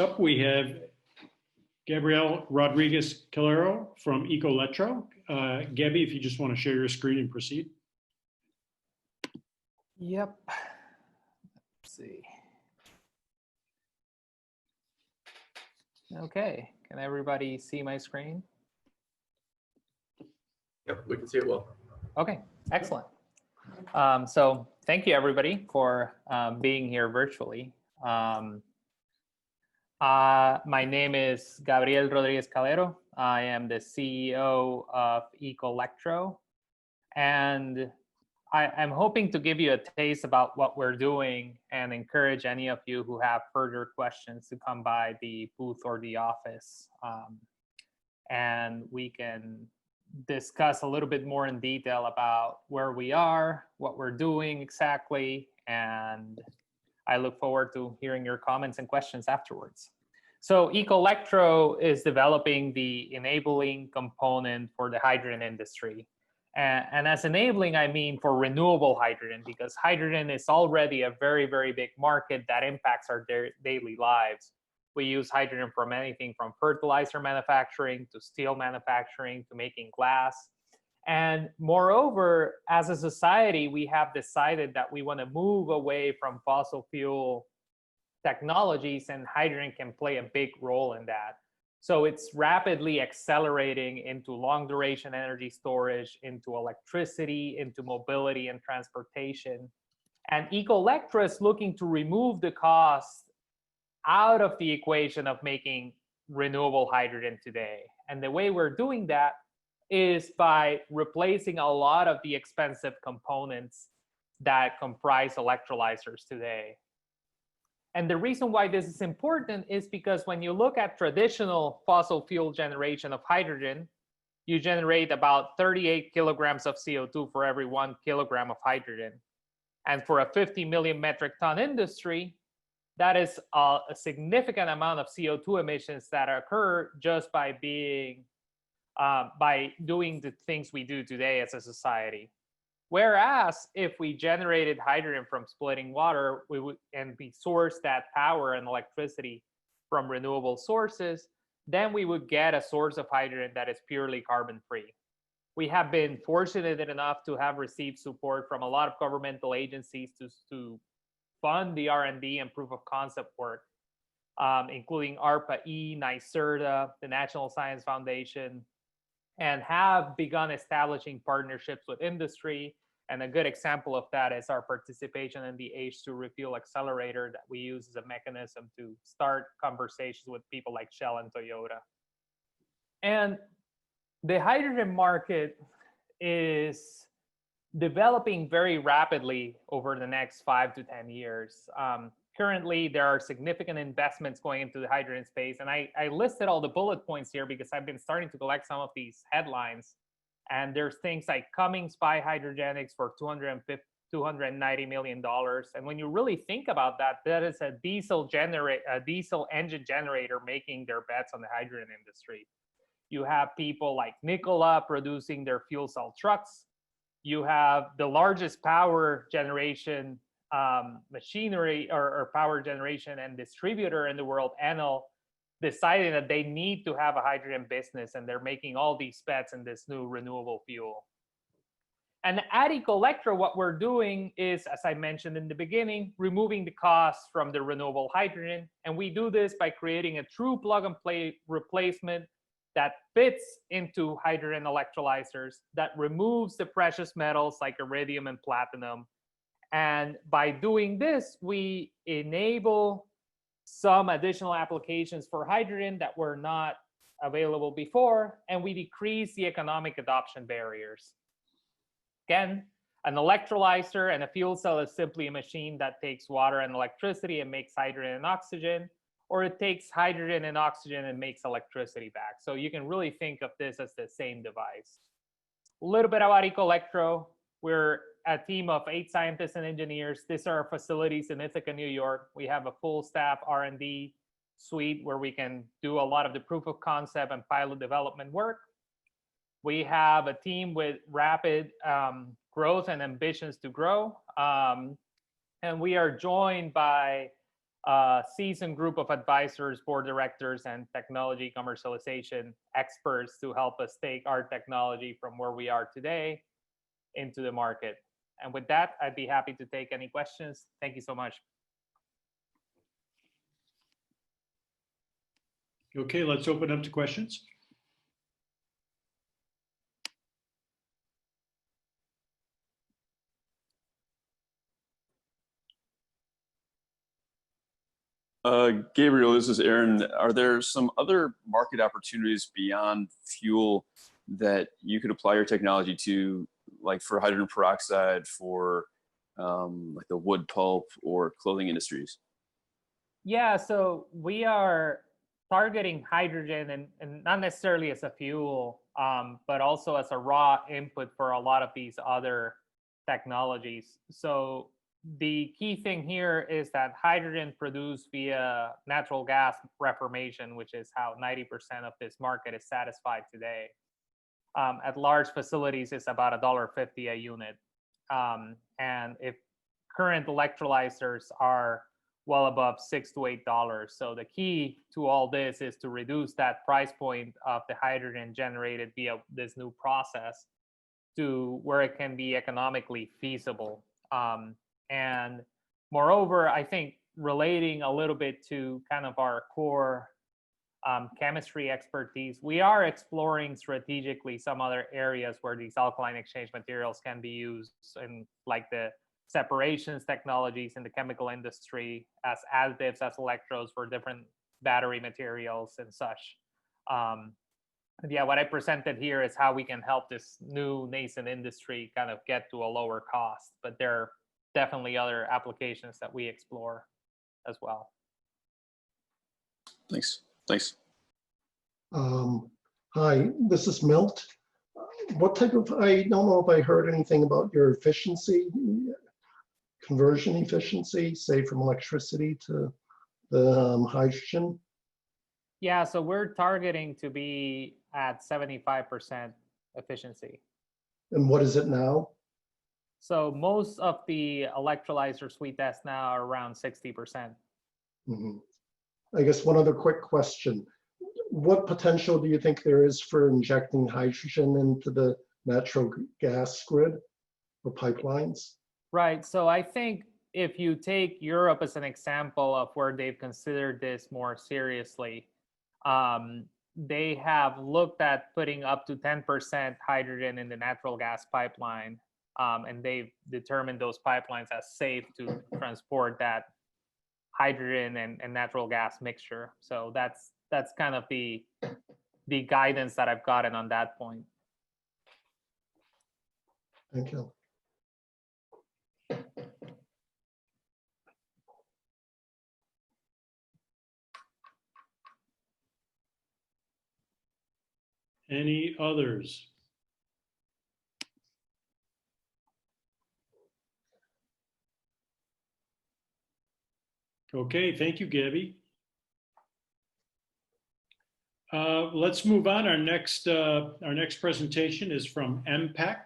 Up, we have Gabriel Rodriguez Calero from Ecolectro. Gabby, if you just want to share your screen and proceed. Yep. Let's see. Okay, can everybody see my screen? Yep, we can see it well. Okay, excellent. So thank you everybody for being here virtually. My name is Gabriel Rodriguez Calero. I am the CEO of Ecolectro, and I'm hoping to give you a taste about what we're doing and encourage any of you who have further questions to come by the booth or the office, and we can discuss a little bit more in detail about where we are, what we're doing exactly, and I look forward to hearing your comments and questions afterwards. So Ecolectro is developing the enabling component for the hydrogen industry. And as enabling, I mean for renewable hydrogen, because hydrogen is already a very, very big market that impacts our daily lives. We use hydrogen from anything from fertilizer manufacturing to steel manufacturing to making glass. And moreover, as a society, we have decided that we want to move away from fossil fuel technologies, and hydrogen can play a big role in that. So it's rapidly accelerating into long duration energy storage, into electricity, into mobility and transportation. And Ecolectro is looking to remove the cost out of the equation of making renewable hydrogen today. And the way we're doing that is by replacing a lot of the expensive components that comprise electrolyzers today. And the reason why this is important is because when you look at traditional fossil fuel generation of hydrogen, you generate about 38 kilograms of CO2 for every 1 kilogram of hydrogen. And for a 50 million metric ton industry, that is a significant amount of CO2 emissions that occur just by doing the things we do today as a society. Whereas if we generated hydrogen from splitting water, we source that power and electricity from renewable sources, then we would get a source of hydrogen that is purely carbon-free. We have been fortunate enough to have received support from a lot of governmental agencies to fund the R&D and proof of concept work, including ARPA-E, NYSERDA, the National Science Foundation, and have begun establishing partnerships with industry. And a good example of that is our participation in the H2 Refuel Accelerator that we use as a mechanism to start conversations with people like Shell and Toyota. And the hydrogen market is developing very rapidly over the next 5 to 10 years. Currently, there are significant investments going into the hydrogen space. And I listed all the bullet points here because I've been starting to collect some of these headlines. And there's things like Cummins buy Hydrogenics for $290 million. And when you really think about that, that is a diesel engine generator making their bets on the hydrogen industry. You have people like Nikola producing their fuel cell trucks. You have the largest power generation machinery or power generation and distributor in the world, Enel, deciding that they need to have a hydrogen business, and they're making all these bets in this new renewable fuel. And at Ecolectro, what we're doing is, as I mentioned in the beginning, removing the costs from the renewable hydrogen. And we do this by creating a true plug-and-play replacement that fits into hydrogen electrolyzers, that removes the precious metals like iridium and platinum. And by doing this, we enable some additional applications for hydrogen that were not available before, and we decrease the economic adoption barriers. Again, an electrolyzer and a fuel cell is simply a machine that takes water and electricity and makes hydrogen and oxygen, or it takes hydrogen and oxygen and makes electricity back. So you can really think of this as the same device. A little bit about Ecolectro. We're a team of 8 scientists and engineers. These are our facilities in Ithaca, New York. We have a full staff R&D suite where we can do a lot of the proof of concept and pilot development work. We have a team with rapid growth and ambitions to grow. And we are joined by a seasoned group of advisors, board directors, and technology commercialization experts to help us take our technology from where we are today into the market. And with that, I'd be happy to take any questions. Thank you so much. Okay, let's open up to questions. Gabriel, this is Aaron. Are there some other market opportunities beyond fuel that you could apply your technology to, like for hydrogen peroxide, for like the wood pulp or clothing industries? Yeah, so we are targeting hydrogen and not necessarily as a fuel, but also as a raw input for a lot of these other technologies. So the key thing here is that hydrogen produced via natural gas reformation, which is how 90% of this market is satisfied today. At large facilities, it's about $1.50 a unit. And if current electrolyzers are well above $6 to $8. So the key to all this is to reduce that price point of the hydrogen generated via this new process to where it can be economically feasible. And moreover, I think relating a little bit to kind of our core chemistry expertise, we are exploring strategically some other areas where these alkaline exchange materials can be used, in like the separations technologies in the chemical industry, as additives, as electrodes for different battery materials and such. Yeah, what I presented here is how we can help this new nascent industry kind of get to a lower cost, but there are definitely other applications that we explore as well. Thanks. Thanks. Hi, this is Milt. What type of, I don't know if I heard anything about your efficiency, conversion efficiency, say from electricity to the hydrogen? Yeah, so we're targeting to be at 75% efficiency. And what is it now? So most of the electrolyzers we test now are around 60%. I guess one other quick question. What potential do you think there is for injecting hydrogen into the natural gas grid or pipelines? Right, so I think if you take Europe as an example of where they've considered this more seriously, they have looked at putting up to 10% hydrogen in the natural gas pipeline, and they've determined those pipelines as safe to transport that hydrogen and natural gas mixture. So that's kind of the guidance that I've gotten on that point. Thank you. Any others? Okay, thank you, Gabby. Let's move on. Our next presentation is from MPEC.